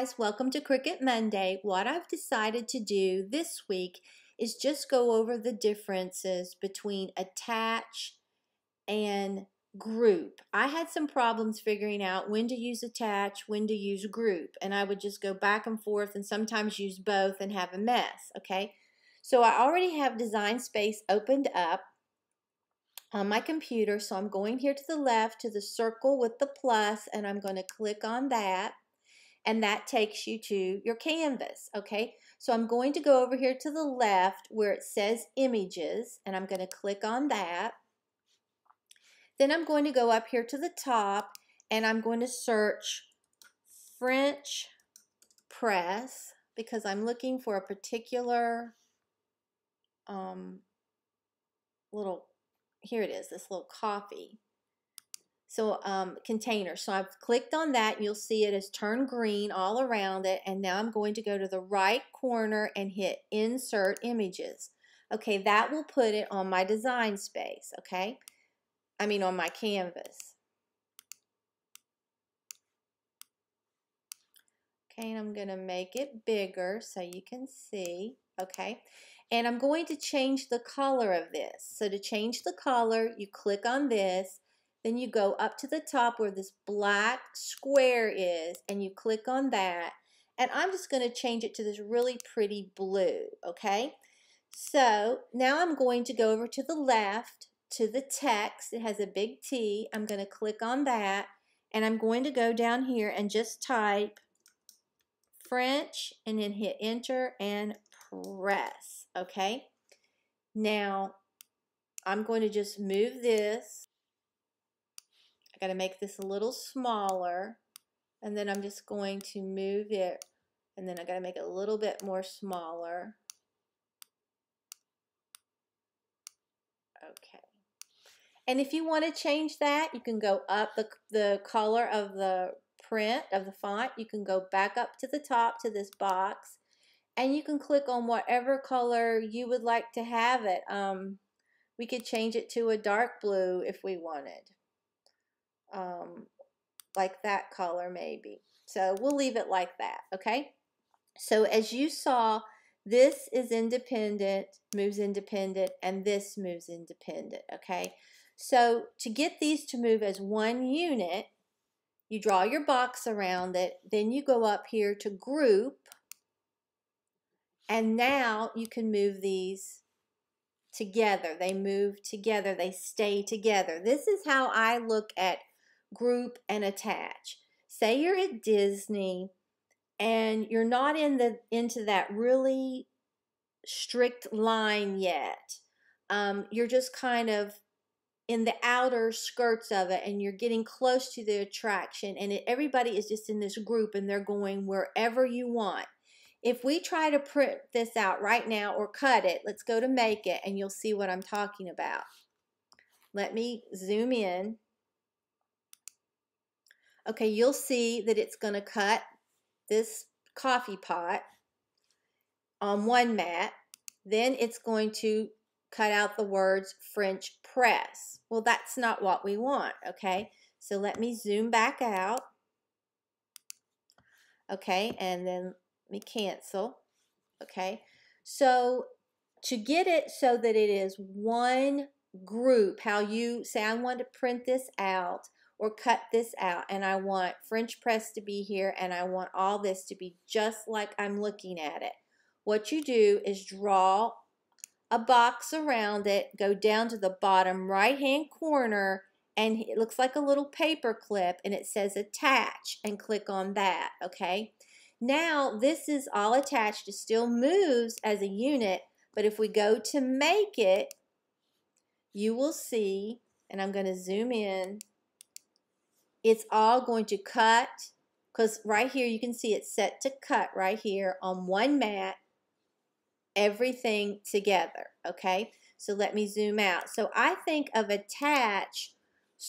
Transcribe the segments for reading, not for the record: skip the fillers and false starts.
guys, welcome to Cricut Monday. What I've decided to do this week is just go over the differences between attach and group. I had some problems figuring out when to use attach, when to use group, and I would just go back and forth and sometimes use both and have a mess, okay? So I already have Design Space opened up on my computer, so I'm going here to the left to the circle with the plus, and I'm going to click on that. And that takes you to your canvas, okay? So I'm going to go over here to the left where it says images, and I'm going to click on that. Then I'm going to go up here to the top, and I'm going to search French press because I'm looking for a particular little, here it is, this little coffee. So container. So I've clicked on that. You'll see it has turned green all around it. And now I'm going to go to the right corner and hit Insert Images. Okay, that will put it on my Design Space, okay? I mean on my canvas. Okay, and I'm going to make it bigger so you can see, okay? And I'm going to change the color of this. So to change the color, you click on this. Then you go up to the top where this black square is and you click on that. And I'm just going to change it to this really pretty blue, okay? So now I'm going to go over to the left to the text. It has a big T. I'm going to click on that and I'm going to go down here and just type French and then hit enter and press, okay? Now I'm going to just move this. I got to make this a little smaller, and then I'm just going to move it, and then I got to make it a little bit more smaller. Okay. And if you want to change that, you can go up the color of the print of the font. You can go back up to the top to this box, and you can click on whatever color you would like to have it. We could change it to a dark blue if we wanted. Like that color maybe. So we'll leave it like that, okay? So as you saw, this is independent, moves independent, and this moves independent, okay? So to get these to move as one unit, you draw your box around it, then you go up here to group, and now you can move these together. They move together, they stay together. This is how I look at group and attach. Say you're at Disney and you're not into that really strict line yet. You're just kind of in the outer skirts of it and you're getting close to the attraction, and everybody is just in this group and they're going wherever you want. If we try to print this out right now or cut it, let's go to make it and you'll see what I'm talking about. Let me zoom in. Okay, you'll see that it's going to cut this coffee pot on one mat. Then it's going to cut out the words French press. Well, that's not what we want, okay? So let me zoom back out. Okay, and then let me cancel. Okay, so to get it so that it is one group, how you say I want to print this out or cut this out, and I want French press to be here, and I want all this to be just like I'm looking at it. What you do is draw a box around it, go down to the bottom right hand corner, and it looks like a little paper clip, and it says attach, and click on that, okay? Now this is all attached. It still moves as a unit, but if we go to make it, you will see, and I'm going to zoom in, it's all going to cut, because right here you can see it's set to cut right here on one mat, everything together, okay? So let me zoom out. So I think of attach,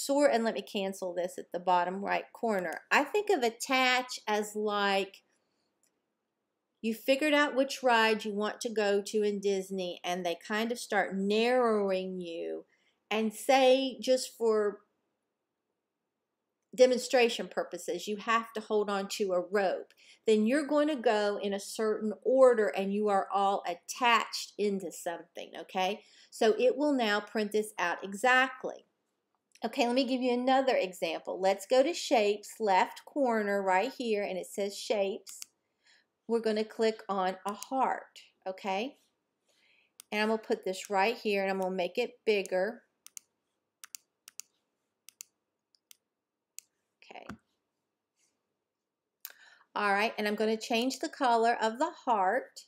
and let me cancel this at the bottom right corner. I think of attach as like you figured out which ride you want to go to in Disney, and they kind of start narrowing you, and say just for demonstration purposes, you have to hold on to a rope. Then you're going to go in a certain order and you are all attached into something, okay? So it will now print this out exactly. Okay, let me give you another example. Let's go to Shapes, left corner right here, and it says Shapes. We're going to click on a heart, okay? And I'm going to put this right here, and I'm going to make it bigger. Okay. All right, and I'm going to change the color of the heart.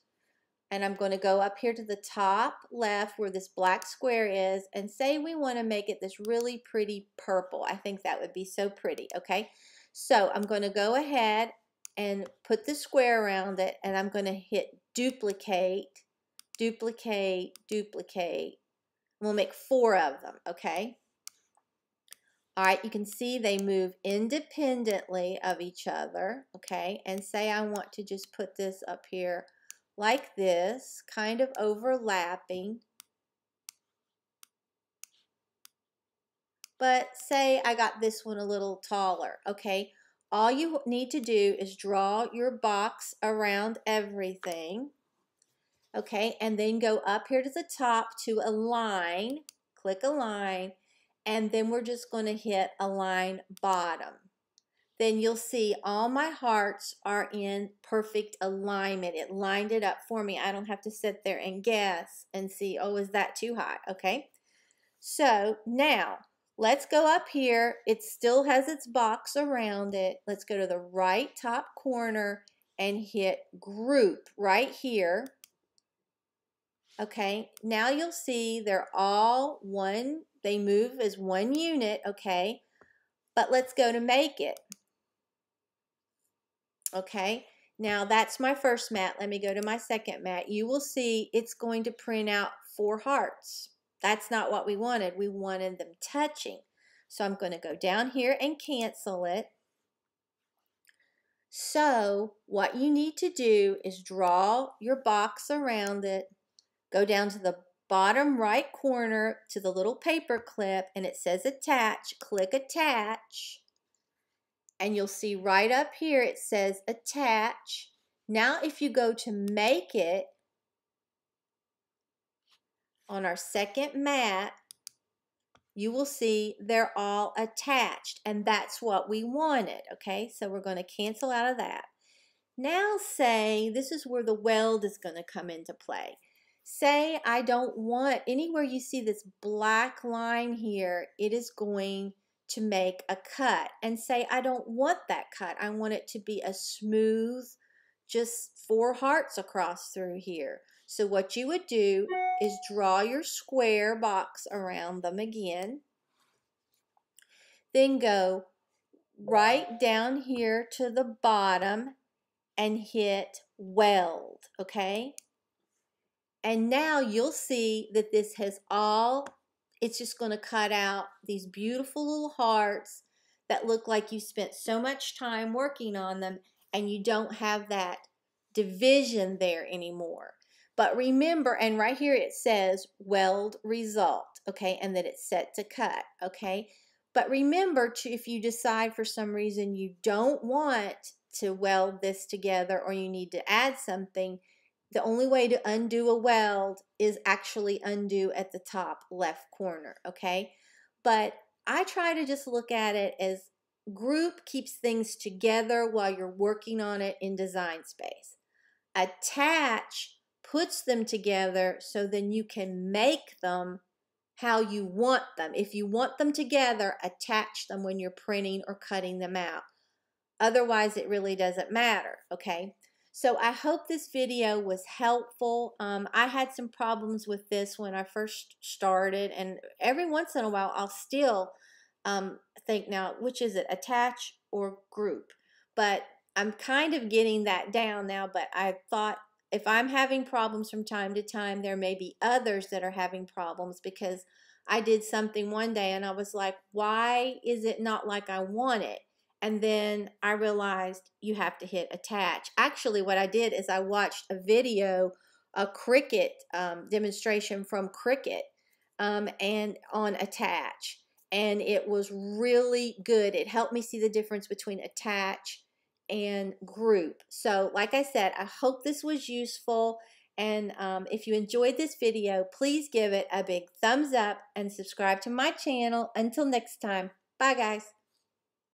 And I'm going to go up here to the top left where this black square is, and say we want to make it this really pretty purple. I think that would be so pretty, okay? So I'm going to go ahead and put the square around it, and I'm going to hit duplicate, duplicate, duplicate. We'll make 4 of them, okay? All right, you can see they move independently of each other, okay? And say I want to just put this up here like this, kind of overlapping. But say I got this one a little taller, okay? All you need to do is draw your box around everything, okay? And then go up here to the top to align, click align, and then we're just going to hit align bottom. Then you'll see all my hearts are in perfect alignment. It lined it up for me. I don't have to sit there and guess and see, oh, is that too high? Okay. So now let's go up here. It still has its box around it. Let's go to the right top corner and hit group right here. Okay. Now you'll see they're all one. They move as one unit. Okay. But let's go to make it. Okay, now that's my first mat. Let me go to my second mat. You will see it's going to print out 4 hearts. That's not what we wanted. We wanted them touching. So I'm going to go down here and cancel it. So what you need to do is draw your box around it. Go down to the bottom right corner to the little paper clip, and it says attach. Click attach. And you'll see right up here it says attach. Now if you go to make it on our second mat, you will see they're all attached, and that's what we wanted, okay? So we're going to cancel out of that. Now say this is where the weld is going to come into play. Say I don't want, anywhere you see this black line here, it is going to make a cut, and say I don't want that cut. I want it to be a smooth, just 4 hearts across through here. So what you would do is draw your square box around them again. Then go right down here to the bottom and hit weld, okay? And now you'll see that this has all, it's just going to cut out these beautiful little hearts that look like you spent so much time working on them, and you don't have that division there anymore. But remember, and right here it says weld result, okay, and that it's set to cut, okay? But remember to, if you decide for some reason you don't want to weld this together or you need to add something, the only way to undo a weld is actually undo at the top left corner, okay? But I try to just look at it as group keeps things together while you're working on it in Design Space. Attach puts them together so then you can make them how you want them. If you want them together, attach them when you're printing or cutting them out. Otherwise, it really doesn't matter, okay? So I hope this video was helpful. I had some problems with this when I first started, and every once in a while I'll still think, now, which is it, attach or group? But I'm kind of getting that down now, but I thought if I'm having problems from time to time, there may be others that are having problems, because I did something one day and I was like, why is it not like I want it? And then I realized you have to hit attach. Actually, what I did is I watched a video, a Cricut demonstration from Cricut, and on attach. and it was really good. It helped me see the difference between attach and group. So like I said, I hope this was useful, and if you enjoyed this video, please give it a big thumbs up and subscribe to my channel. Until next time, bye guys.